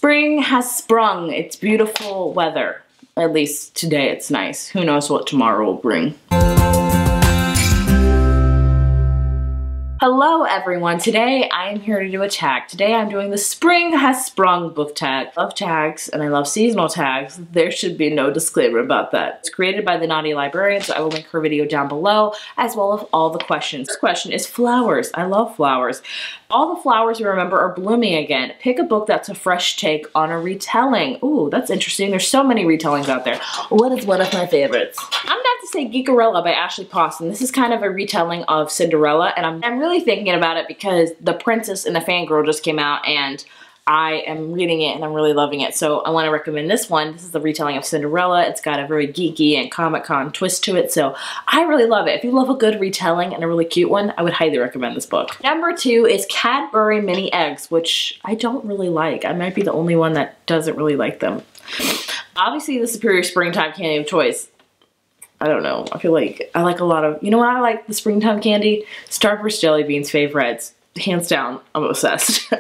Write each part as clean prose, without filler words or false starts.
Spring has sprung. It's beautiful weather. At least today it's nice. Who knows what tomorrow will bring. Hello everyone, today I am here to do a tag. Today I'm doing the Spring Has Sprung book tag. I love tags and I love seasonal tags. There should be no disclaimer about that. It's created by the Naughty Librarian, so I will link her video down below, as well as all the questions. This question is flowers. I love flowers. All the flowers you remember are blooming again. Pick a book that's a fresh take on a retelling. Ooh, that's interesting. There's so many retellings out there. What is one of my favorites? I'm gonna have to say Geekarella by Ashley Poston. This is kind of a retelling of Cinderella, and I'm really thinking about it because The Princess and the Fangirl just came out and I am reading it and I'm really loving it. So I want to recommend this one. This is the retelling of Cinderella. It's got a very geeky and Comic-Con twist to it. So I really love it. If you love a good retelling and a really cute one, I would highly recommend this book. Number 2 is Cadbury Mini Eggs, which I don't really like. I might be the only one that doesn't really like them. Obviously the superior springtime candy of choice. I don't know. I feel like I like a lot of, you know what I like the springtime candy? Starburst Jelly Beans Fave Reds. Hands down, I'm obsessed.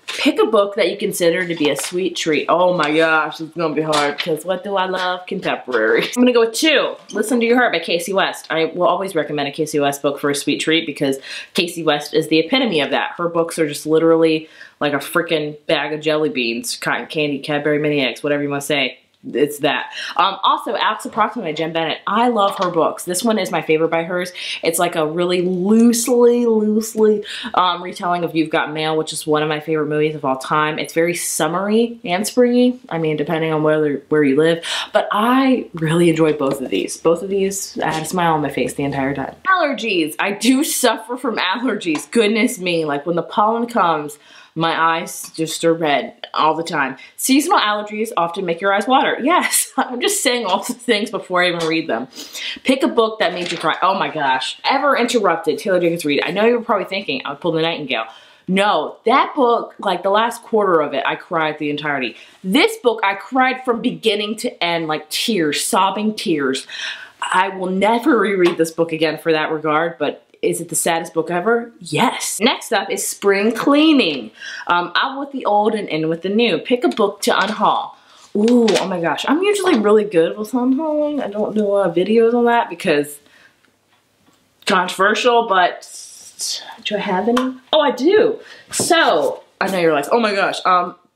Pick a book that you consider to be a sweet treat. Oh my gosh, it's gonna be hard because what do I love? Contemporary. I'm gonna go with 2. Listen to Your Heart by Casey West. I will always recommend a Casey West book for a sweet treat because Casey West is the epitome of that. Her books are just literally like a freaking bag of jelly beans, cotton candy, Cadbury Mini Eggs, whatever you want to say. It's that. Also, Alex Approximate by Jen Bennett. I love her books. This one is my favorite by hers. It's like a really loosely retelling of You've Got Mail, which is one of my favorite movies of all time. It's very summery and springy. I mean, depending on where you live. But I really enjoyed both of these. Both of these, I had a smile on my face the entire time. Allergies. I do suffer from allergies. Goodness me. Like when the pollen comes, my eyes just are red all the time. Seasonal allergies often make your eyes water. Yes, I'm just saying all the things before I even read them. Pick a book that made you cry. Oh my gosh. Ever Interrupted, Taylor Jenkins Reid. I know you were probably thinking I would pull The Nightingale. No, that book, like the last quarter of it, I cried the entirety. This book, I cried from beginning to end, like tears, sobbing tears. I will never reread this book again for that regard, but is it the saddest book ever? Yes. Next up is Spring Cleaning. Out with the old and in with the new. Pick a book to unhaul. Ooh, oh my gosh. I'm usually really good with unhauling. I don't do a lot of videos on that because controversial, but do I have any? Oh, I do. So, I know you're like, oh my gosh.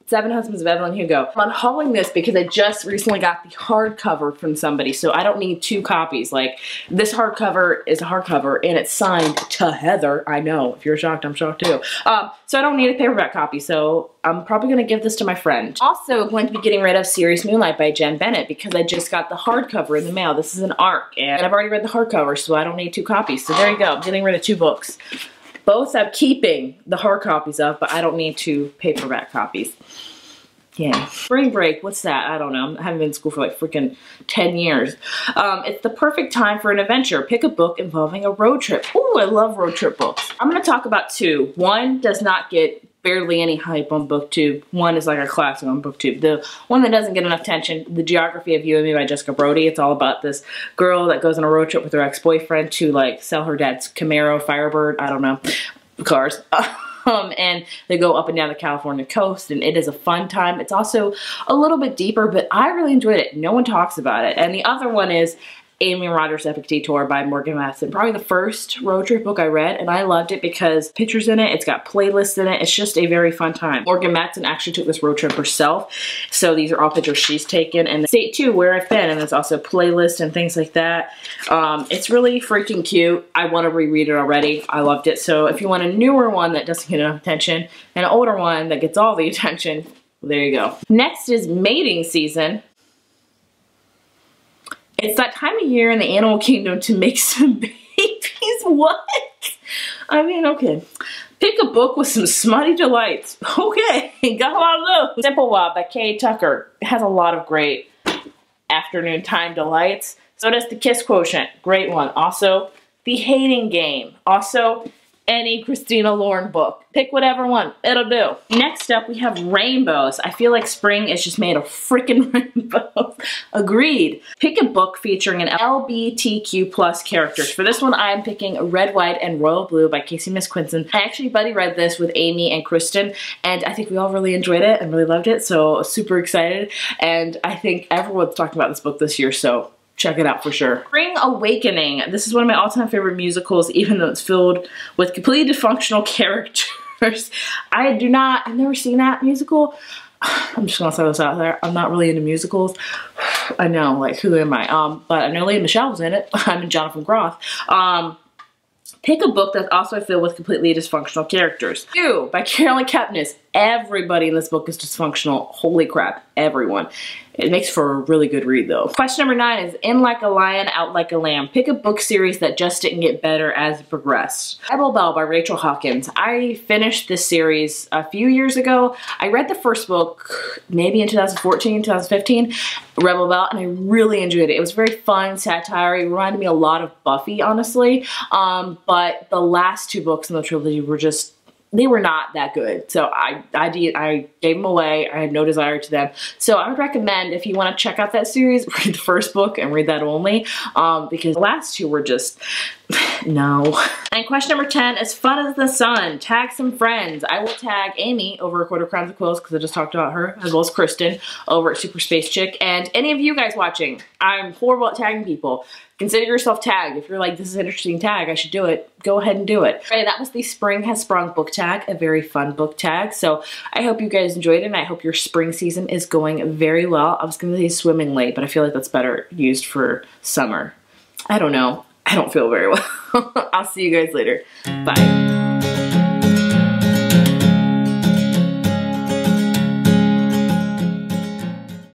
7 Husbands of Evelyn Hugo. I'm unhauling this because I just recently got the hardcover from somebody, so I don't need 2 copies. Like, this hardcover is a hardcover, and it's signed to Heather. I know. If you're shocked, I'm shocked too. So I don't need a paperback copy, so I'm probably going to give this to my friend. Also, I'm going to be getting rid of Serious Moonlight by Jen Bennett because I just got the hardcover in the mail. This is an ARC, and I've already read the hardcover, so I don't need 2 copies. So there you go. I'm getting rid of 2 books. Both I'm keeping the hard copies of, but I don't need 2 paperback copies. Yeah. Spring break, what's that? I don't know. I haven't been in school for like freaking 10 years. It's the perfect time for an adventure. Pick a book involving a road trip. Ooh, I love road trip books. I'm going to talk about 2. One does not get barely any hype on BookTube. One is like a classic on BookTube. The one that doesn't get enough attention, The Geography of You and Me by Jessica Brody. It's all about this girl that goes on a road trip with her ex-boyfriend to like sell her dad's Camaro, Firebird, I don't know, cars. And they go up and down the California coast, and it is a fun time. It's also a little bit deeper, but I really enjoyed it. No one talks about it. And the other one is Amy Rogers' Epic Detour by Morgan Matson. Probably the first road trip book I read, and I loved it because pictures in it, it's got playlists in it, it's just a very fun time. Morgan Matson actually took this road trip herself, so these are all pictures she's taken, and state too where I've been, and there's also playlists and things like that. It's really freaking cute. I want to reread it already. I loved it. So if you want a newer one that doesn't get enough attention, and an older one that gets all the attention, well, there you go. Next is Mating Season. It's that time of year in the animal kingdom to make some babies. What? I mean, okay. Pick a book with some smutty delights. Okay, got a lot of those. Simple Wild by Kay Tucker. It has a lot of great afternoon time delights. So does the Kiss Quotient. Great one. Also, The Hating Game. Also, any Christina Lauren book. Pick whatever one, it'll do. Next up, we have rainbows. I feel like spring is just made of freaking rainbows. Agreed. Pick a book featuring an LGBTQ plus characters. For this one, I'm picking Red, White, and Royal Blue by Casey Miss Quinton. I actually buddy read this with Amy and Kristen, and I think we all really enjoyed it and really loved it, so super excited. And I think everyone's talking about this book this year, so check it out for sure. Spring Awakening. This is one of my all-time favorite musicals, even though it's filled with completely dysfunctional characters. I've never seen that musical. I'm just gonna throw this out there. I'm not really into musicals. I know, like, who am I? But I know Lea Michele was in it. I'm in Jonathan Groff. Pick a book that's also filled with completely dysfunctional characters. You by Carolyn Kepnes. Everybody in this book is dysfunctional. Holy crap, everyone. It makes for a really good read though. Question number 9 is in like a lion, out like a lamb. Pick a book series that just didn't get better as it progressed. Rebel Belle by Rachel Hawkins. I finished this series a few years ago. I read the first book maybe in 2014, 2015, Rebel Belle, and I really enjoyed it. It was very fun, satire. It reminded me a lot of Buffy, honestly. But the last 2 books in the trilogy were just, they were not that good. So I gave them away. I had no desire to them. So I would recommend, if you want to check out that series, read the first book and read that only, because the last 2 were just, no. And question number 10 is fun as the sun. Tag some friends. I will tag Amy over at Quarter Crowns of Quills because I just talked about her, as well as Kristen over at Super Space Chick. And any of you guys watching, I'm horrible at tagging people. Consider yourself tagged. If you're like, this is an interesting tag, I should do it, go ahead and do it. Okay, that was the Spring Has Sprung book tag, a very fun book tag. So I hope you guys enjoyed it, and I hope your spring season is going very well. I was gonna say swimmingly, but I feel like that's better used for summer. I don't know. I don't feel very well. I'll see you guys later. Bye.